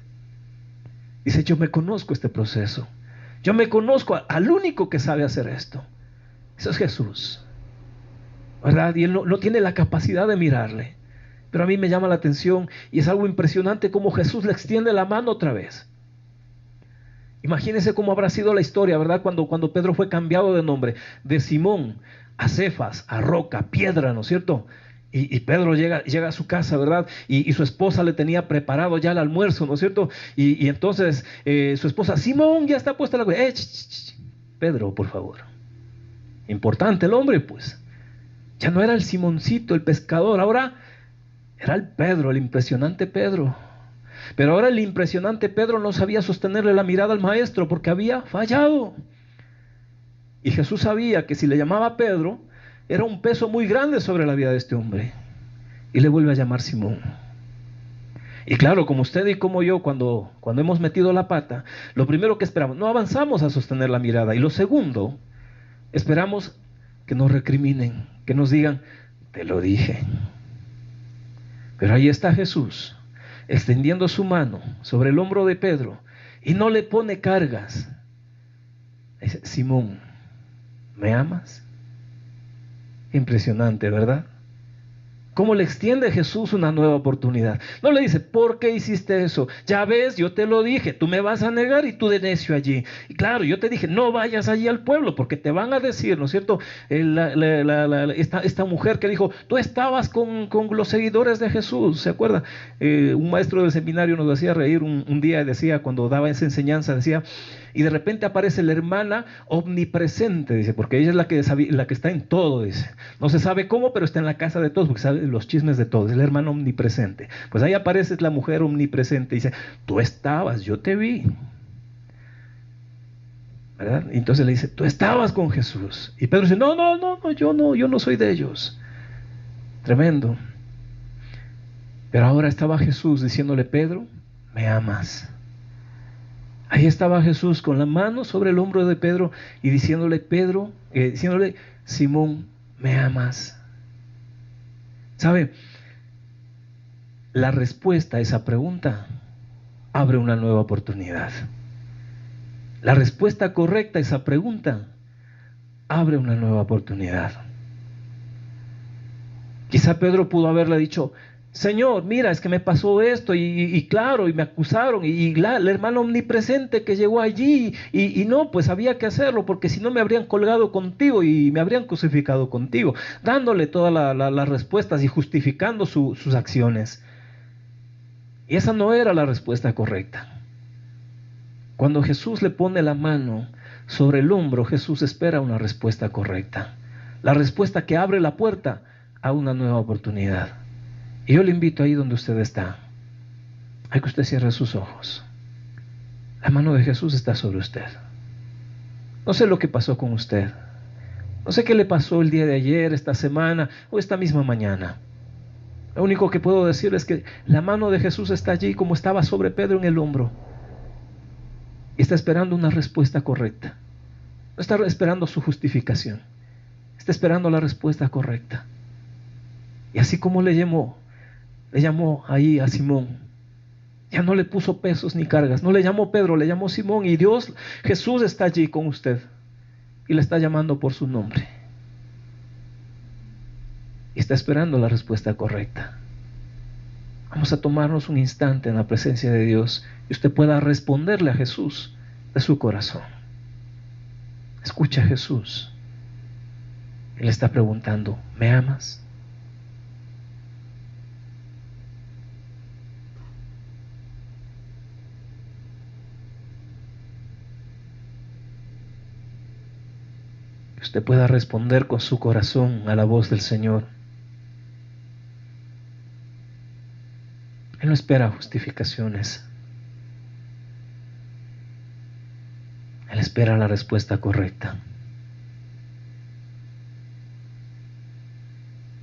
Dice: yo me conozco este proceso. Yo me conozco al único que sabe hacer esto. Eso es Jesús. ¿verdad? Y él no tiene la capacidad de mirarle. Pero a mí me llama la atención y es algo impresionante como Jesús le extiende la mano otra vez. Imagínense cómo habrá sido la historia, ¿verdad? Cuando Pedro fue cambiado de nombre, de Simón a Cefas, a roca, piedra, ¿no es cierto? Y Pedro llega a su casa, ¿verdad? Y su esposa le tenía preparado ya el almuerzo, ¿no es cierto? Y entonces su esposa, Simón, ya está puesta la comida. Pedro, por favor. Importante el hombre, pues. Ya no era el Simoncito, el pescador, ahora era el Pedro, el impresionante Pedro. Pero ahora el impresionante Pedro no sabía sostenerle la mirada al maestro porque había fallado. Y Jesús sabía que si le llamaba Pedro, era un peso muy grande sobre la vida de este hombre. Y le vuelve a llamar Simón. Y claro, como usted y como yo, cuando hemos metido la pata, lo primero que esperamos, no avanzamos a sostener la mirada. Y lo segundo, esperamos que nos recriminen, que nos digan, te lo dije. Pero ahí está Jesús, extendiendo su mano sobre el hombro de Pedro y no le pone cargas. Dice, Simón, ¿me amas? Impresionante, ¿verdad? ¿Cómo le extiende Jesús una nueva oportunidad? No le dice, ¿por qué hiciste eso? Ya ves, yo te lo dije, tú me vas a negar y tú de necio allí. Y claro, yo te dije, no vayas allí al pueblo porque te van a decir, ¿no es cierto? Esta mujer que dijo, tú estabas con los seguidores de Jesús, ¿se acuerda? Un maestro del seminario nos hacía reír un día, decía, cuando daba esa enseñanza, decía, y de repente aparece la hermana omnipresente, dice, porque ella es la que está en todo, dice. No se sabe cómo, pero está en la casa de todos, porque sabe los chismes de todos, es la hermana omnipresente. Pues ahí aparece la mujer omnipresente, dice, tú estabas, yo te vi. ¿Verdad? Y entonces le dice, tú estabas con Jesús. Y Pedro dice, no, yo no soy de ellos. Tremendo. Pero ahora estaba Jesús diciéndole, Pedro, me amas. Ahí estaba Jesús con la mano sobre el hombro de Pedro y diciéndole, Simón, ¿me amas? ¿Sabe? La respuesta a esa pregunta abre una nueva oportunidad. La respuesta correcta a esa pregunta abre una nueva oportunidad. Quizá Pedro pudo haberle dicho, Señor, mira, es que me pasó esto y claro, y me acusaron y la hermana omnipresente que llegó allí y no, pues había que hacerlo porque si no me habrían colgado contigo y me habrían crucificado contigo, dándole todas las respuestas y justificando sus acciones. Y esa no era la respuesta correcta. Cuando Jesús le pone la mano sobre el hombro, Jesús espera una respuesta correcta, la respuesta que abre la puerta a una nueva oportunidad. Y yo le invito ahí donde usted está, a que usted cierre sus ojos. La mano de Jesús está sobre usted. No sé lo que pasó con usted. No sé qué le pasó el día de ayer, esta semana o esta misma mañana. Lo único que puedo decir es que la mano de Jesús está allí como estaba sobre Pedro en el hombro. Y está esperando una respuesta correcta. No está esperando su justificación. Está esperando la respuesta correcta. Y así como le llamó ahí a Simón, ya no le puso pesos ni cargas, no le llamó Pedro, le llamó Simón, y Jesús está allí con usted y le está llamando por su nombre y está esperando la respuesta correcta. Vamos a tomarnos un instante en la presencia de Dios y usted pueda responderle a Jesús de su corazón. Escucha a Jesús. Él está preguntando, ¿me amas? Usted pueda responder con su corazón a la voz del Señor. Él no espera justificaciones. Él espera la respuesta correcta.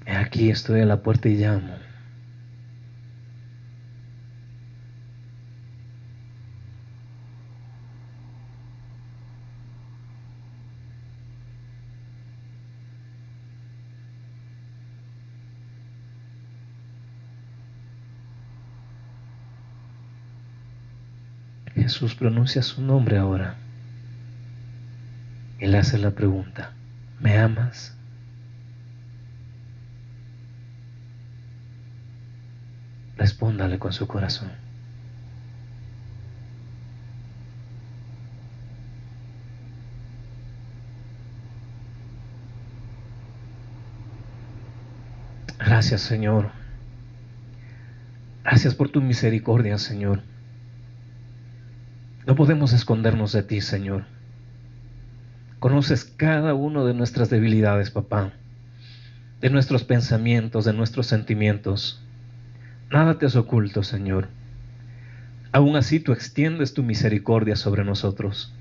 Aquí estoy a la puerta y llamo. Jesús pronuncia su nombre ahora. Él hace la pregunta, ¿me amas? Respóndale con su corazón. Gracias, Señor. Gracias por tu misericordia, Señor. No podemos escondernos de ti, Señor. Conoces cada una de nuestras debilidades, papá, de nuestros pensamientos, de nuestros sentimientos. Nada te es oculto, Señor. Aún así tú extiendes tu misericordia sobre nosotros.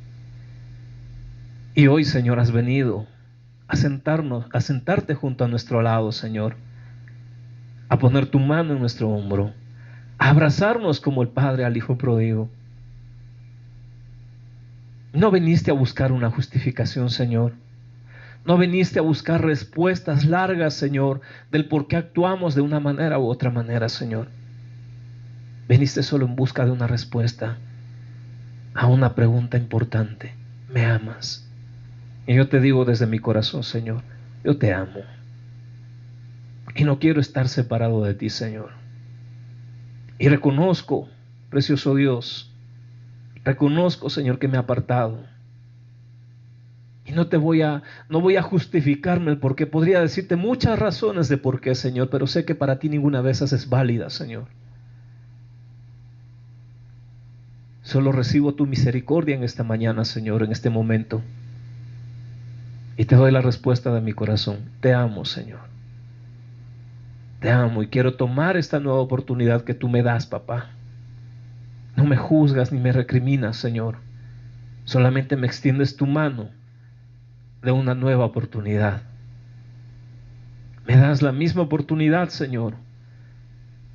Y hoy, Señor, has venido a sentarte junto a nuestro lado, Señor, a poner tu mano en nuestro hombro, a abrazarnos como el Padre al Hijo pródigo. No viniste a buscar una justificación, Señor. No viniste a buscar respuestas largas, Señor, del por qué actuamos de una manera u otra manera, Señor. Viniste solo en busca de una respuesta a una pregunta importante. ¿Me amas? Y yo te digo desde mi corazón, Señor, yo te amo. Y no quiero estar separado de ti, Señor. Y reconozco, precioso Dios, reconozco, Señor, que me he apartado. Y no voy a justificarme el por qué. Podría decirte muchas razones de por qué, Señor, pero sé que para ti ninguna de esas es válida, Señor. Solo recibo tu misericordia en esta mañana, Señor, en este momento. Y te doy la respuesta de mi corazón. Te amo, Señor. Te amo y quiero tomar esta nueva oportunidad que tú me das, papá. No me juzgas ni me recriminas, Señor. Solamente me extiendes tu mano de una nueva oportunidad. Me das la misma oportunidad, Señor,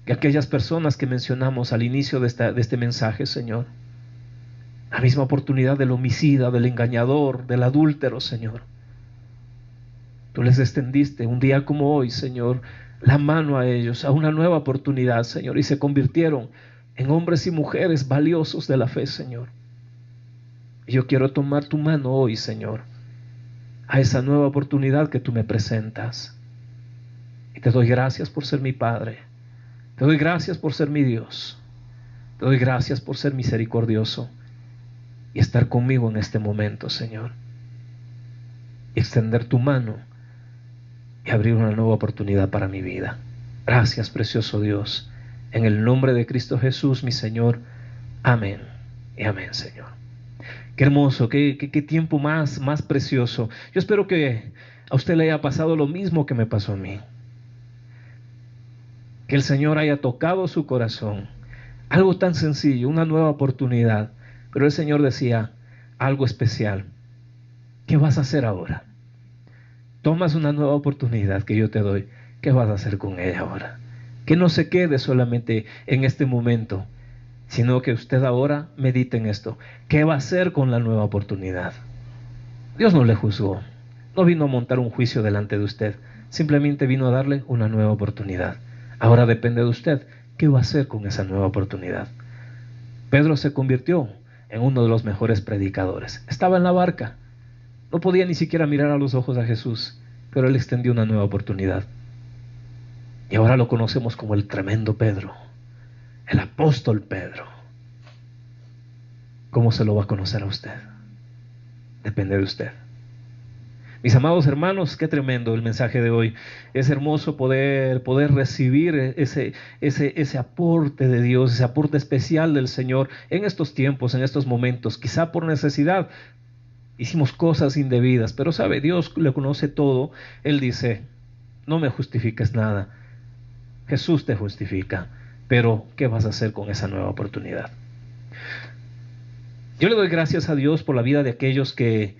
que aquellas personas que mencionamos al inicio de este mensaje, Señor. La misma oportunidad del homicida, del engañador, del adúltero, Señor. Tú les extendiste un día como hoy, Señor, la mano a ellos, a una nueva oportunidad, Señor, y se convirtieron en hombres y mujeres valiosos de la fe, Señor. Y yo quiero tomar tu mano hoy, Señor, a esa nueva oportunidad que tú me presentas. Y te doy gracias por ser mi Padre. Te doy gracias por ser mi Dios. Te doy gracias por ser misericordioso y estar conmigo en este momento, Señor. Y extender tu mano y abrir una nueva oportunidad para mi vida. Gracias, precioso Dios. En el nombre de Cristo Jesús, mi Señor. Amén. Y amén, Señor. Qué hermoso, qué tiempo más precioso. Yo espero que a usted le haya pasado lo mismo que me pasó a mí. Que el Señor haya tocado su corazón. Algo tan sencillo, una nueva oportunidad. Pero el Señor decía algo especial. ¿Qué vas a hacer ahora? Tomas una nueva oportunidad que yo te doy. ¿Qué vas a hacer con ella ahora? Que no se quede solamente en este momento, sino que usted ahora medite en esto. ¿Qué va a hacer con la nueva oportunidad? Dios no le juzgó. No vino a montar un juicio delante de usted. Simplemente vino a darle una nueva oportunidad. Ahora depende de usted. ¿Qué va a hacer con esa nueva oportunidad? Pedro se convirtió en uno de los mejores predicadores. Estaba en la barca. No podía ni siquiera mirar a los ojos a Jesús, pero él extendió una nueva oportunidad. Y ahora lo conocemos como el tremendo Pedro, el apóstol Pedro. ¿Cómo se lo va a conocer a usted? Depende de usted. Mis amados hermanos, qué tremendo el mensaje de hoy. Es hermoso poder recibir ese aporte de Dios, ese aporte especial del Señor en estos tiempos, en estos momentos. Quizá por necesidad hicimos cosas indebidas, pero sabe, Dios le conoce todo. Él dice, no me justifiques nada. Jesús te justifica, pero ¿qué vas a hacer con esa nueva oportunidad? Yo le doy gracias a Dios por la vida de aquellos que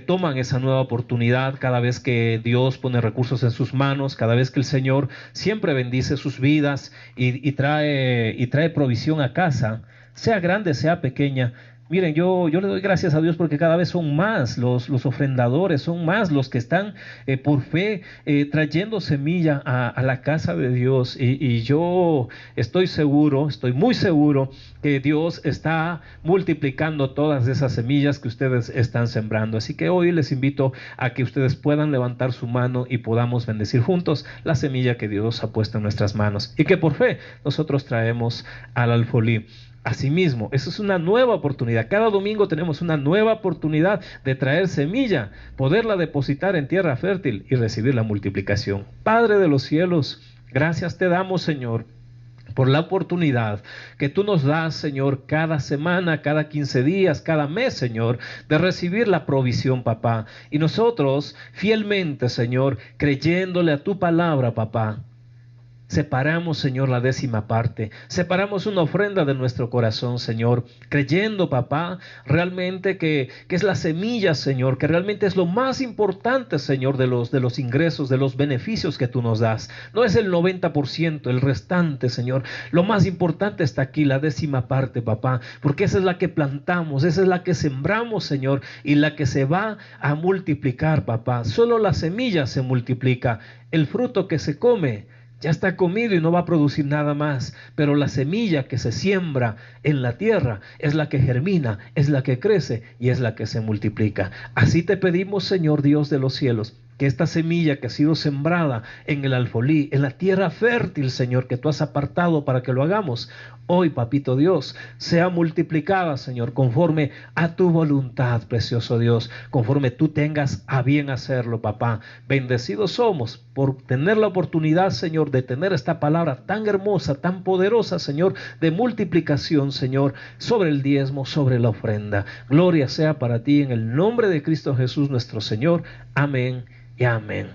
toman esa nueva oportunidad cada vez que Dios pone recursos en sus manos, cada vez que el Señor siempre bendice sus vidas y trae provisión a casa, sea grande, sea pequeña. Miren, yo le doy gracias a Dios porque cada vez son más los ofrendadores, son más los que están por fe trayendo semilla a la casa de Dios. Y yo estoy seguro, estoy muy seguro que Dios está multiplicando todas esas semillas que ustedes están sembrando. Así que hoy les invito a que ustedes puedan levantar su mano y podamos bendecir juntos la semilla que Dios ha puesto en nuestras manos y que por fe nosotros traemos al alfolí. Asimismo, eso es una nueva oportunidad. Cada domingo tenemos una nueva oportunidad de traer semilla, poderla depositar en tierra fértil y recibir la multiplicación. Padre de los cielos, gracias te damos, Señor, por la oportunidad que tú nos das, Señor, cada semana, cada 15 días, cada mes, Señor, de recibir la provisión, papá. Y nosotros, fielmente, Señor, creyéndole a tu palabra, papá, separamos, Señor, la 10ª parte. Separamos una ofrenda de nuestro corazón, Señor, creyendo, papá, realmente que es la semilla, Señor, que realmente es lo más importante, Señor, de los ingresos, de los beneficios que tú nos das. No es el 90%, el restante, Señor. Lo más importante está aquí, la 10ª parte, papá, porque esa es la que plantamos, esa es la que sembramos, Señor, y la que se va a multiplicar, papá. Solo la semilla se multiplica. El fruto que se come ya está comido y no va a producir nada más, pero la semilla que se siembra en la tierra es la que germina, es la que crece y es la que se multiplica. Así te pedimos, Señor Dios de los cielos, que esta semilla que ha sido sembrada en el alfolí, en la tierra fértil, Señor, que tú has apartado para que lo hagamos, hoy, papito Dios, sea multiplicada, Señor, conforme a tu voluntad, precioso Dios, conforme tú tengas a bien hacerlo, papá. Bendecidos somos por tener la oportunidad, Señor, de tener esta palabra tan hermosa, tan poderosa, Señor, de multiplicación, Señor, sobre el diezmo, sobre la ofrenda. Gloria sea para ti en el nombre de Cristo Jesús, nuestro Señor. Amén y amén.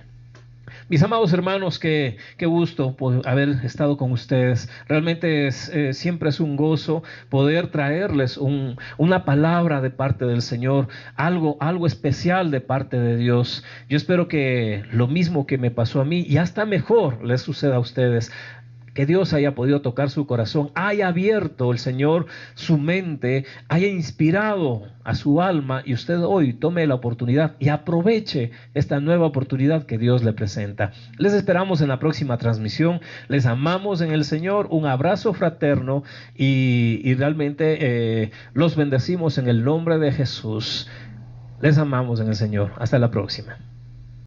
Mis amados hermanos, qué gusto haber estado con ustedes. Realmente siempre es un gozo poder traerles una palabra de parte del Señor, algo especial de parte de Dios. Yo espero que lo mismo que me pasó a mí y hasta mejor les suceda a ustedes. Que Dios haya podido tocar su corazón, haya abierto el Señor su mente, haya inspirado a su alma y usted hoy tome la oportunidad y aproveche esta nueva oportunidad que Dios le presenta. Les esperamos en la próxima transmisión, les amamos en el Señor, un abrazo fraterno y realmente los bendecimos en el nombre de Jesús. Les amamos en el Señor. Hasta la próxima.